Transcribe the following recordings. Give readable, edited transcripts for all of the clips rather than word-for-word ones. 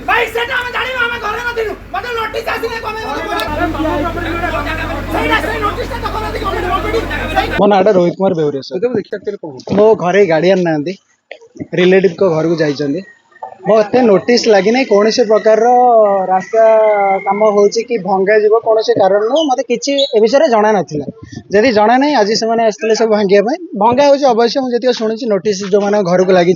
भाई सेटा हम जानि हम घर न दिनु मते नोटिस आसिले कमे सही नोटिस तो कोन दी गवर्नमेंट मो नाडा रोहित कुमार बेउरे सर मो घरे गार्डियन नांदी रिलेटिव को घर को जाइछन्दी मत नोटिस लगी ना कौन से प्रकार रास्ता कम हो कि भंगा जीव कौन से कारण मत कि विषय जना ना जदि जना ना आज से आसते सब भांगे भंगा हो अवश्य मुझे शुणी नोटिस जो मैंने घर को लगी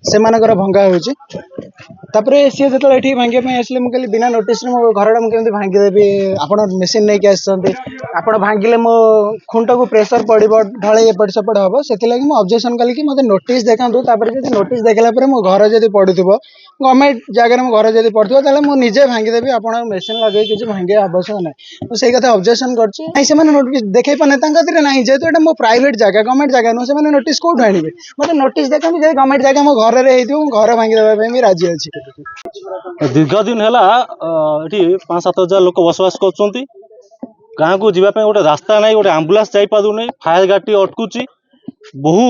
से भंगा होपर सी जो ये भांगे आसले मुझे बिना नोटिस मो घरटा मुझे भांगीदेवी आप मेसीन नहीं आसते आप भांगिले मो खुंट को प्रेसर पड़ो ढले एपट सेपट हम से ऑब्जेक्शन कली कि मत नोटिस देखा नोटिस देखला मो घर जब पड़ू गवर्नमेंट जगह मो घर जब पड़ो मुझे भांगीदेवी आप मेसीन लगे किसी भांगे आवश्यक ना मुझे कथा ऑब्जेक्शन कर देखे पाने ना जेहतु ये मो प्राइवेट जगह गवर्नमेंट जगह नुह से नोटिस कौट आने मतलब नोटिस देखते जब गवर्नमेंट जगह मो घर घर भांगीदेवा भी राजी अच्छी दीर्घ दिन है 5-7 हजार लोक बसवास कर गाँव को जीवाई गोटे रास्ता ना गोटे आंबुलांस जापार नहीं फायर गाड़ी अटकुची बहु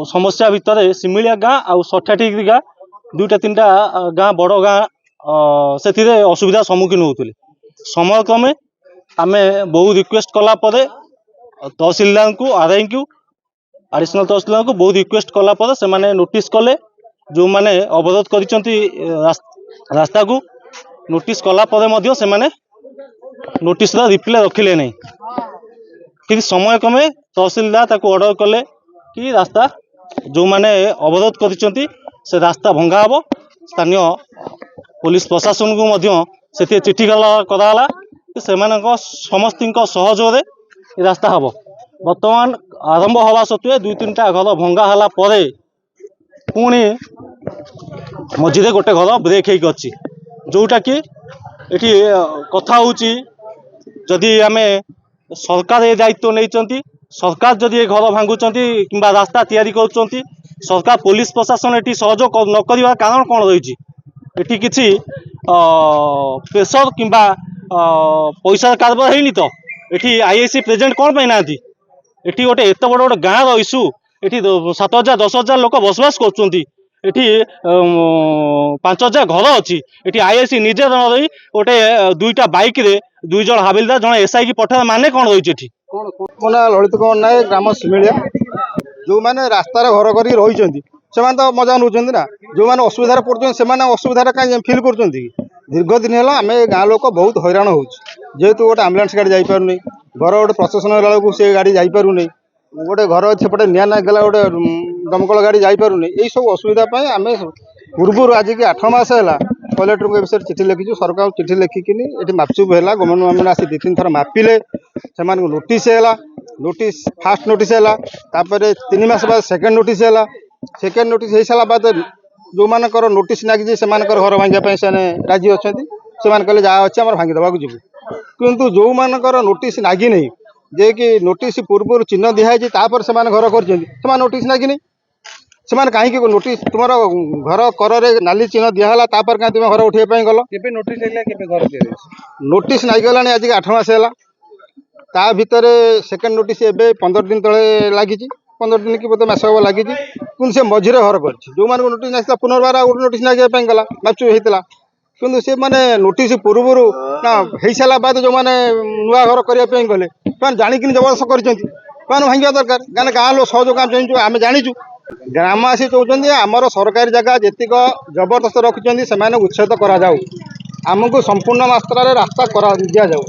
समस्या भितर सिमिलिया गाँ आउ सठाठी गाँ 2-3टा गाँ बड़ गाँ से असुविधा सम्मुखीन होते समय क्रमे आम बहुत रिक्वेस्ट कलापर तहसिलदार को आरआई को एडिशनल तहसिलदार को बहुत रिक्वेस्ट कलापर से नोटिस कले जो मैंने अवरोध कर रास्ता को नोटिस कलापर से नोटिस रिप्लाई रखिले नहीं कि समय क्रमे तहसिलदार ताको ऑर्डर कले कि रास्ता जो मैंने अवरोध कर से रास्ता भंगा हम स्थानीय पुलिस प्रशासन को से चिठी कराला से समस्त सहयोग रास्ता हम बर्तमान आरंभ हवा सत्वे 2-3टा घर भंगा हला परे पुणी मझे गोटे घर ब्रेक होगी जोटा कि ये कथा होची जदि आम सरकार ये दायित्व नहीं सरकार जदि ये घर भांगुंट कि रास्ता तैयारी कर सरकार पुलिस प्रशासन ये सहयोग न कर कारण कौन रही ये किसी प्रेसर कि पैसा कारबार है तो ये आईआईसी प्रेजेंट कौन पाई ना ये गोटे एत बड़ गोटे गाँव इश्यू ये 7,000-10,000 लोक बसवास कर 5,000 घर अच्छी ये आईआईसी निजे न रही गोटे 2टा बाइक रे 2 जन हाबिलदार जन एसआई की पठा माने कौन रही मो ना ललित कुमार नायक ग्राम सिमिलिया जो मैंने रास्तार घर कर रही से मजा नौ ना जो मैंने असुविधा पड़ते से असुविधा कहीं फिल कर दीर्घ दिन है आम गाँ लोक बहुत हैरान हो जेहेतु गोटे आम्बुलांस गाड़ी जापार नहीं घर गोटे प्रशासन बेलू से गाड़ी जापार नहीं गोटे घर सेपटे निआ ना गला गोटे दमकल गाड़ी जापार नहीं यही सब असुविधा आम पूर्व आज की 8 मास है कलेक्टर को विषय चिठी लिखी सरकार चिठी लिखिकी ये मापचुप है गवर्नमेंट मैंने आसी 2-3 थर मापिले से नोटिस है नोटिस फास्ट नोटिस है 3 मास बाद सेकेंड नोटिस है सेकेंड नोटिस हो सारा बाद जो मानकर नोटिस नागिजे से घर भांगे से राजी अच्छा से कहले जहाँ अच्छे आम भांगी देवाक जीव किंतु जो मानकर नोटिस नागी नहीं जे कि नोटिस पूर्व चिन्ह दिखाई तापर से घर कर नोटिस नागी नहीं से कहीं नोटिस तुम घर कर नाली चिन्ह दिहला तापर कहीं तुम घर उठे गल नोटिस नागी गला आज 8 मास है ता भितर सेकेंड नोटिस एवं 15 दिन तले लगी 15 दिन की बोलते मास हम लगी से मझे घर कर जो मान नोटिस ना पुनर्बार गोटे नोटिस नागे गला मापचुप होता किंतु से माने नोटिस पूर्व ना हो सारा बाद जो मैंने नुआ घर करने गले जाणिक जबरदस्त कर भांगा दरकार गाँव गाँव लोग सहयोग चाहूँ आम जाचु ग्रामवासी चाहते आमर सरकारी जगह जीक जबरदस्त रखिंट से उच्छेद करा आमको संपूर्ण मात्रा रास्ता दि जाऊ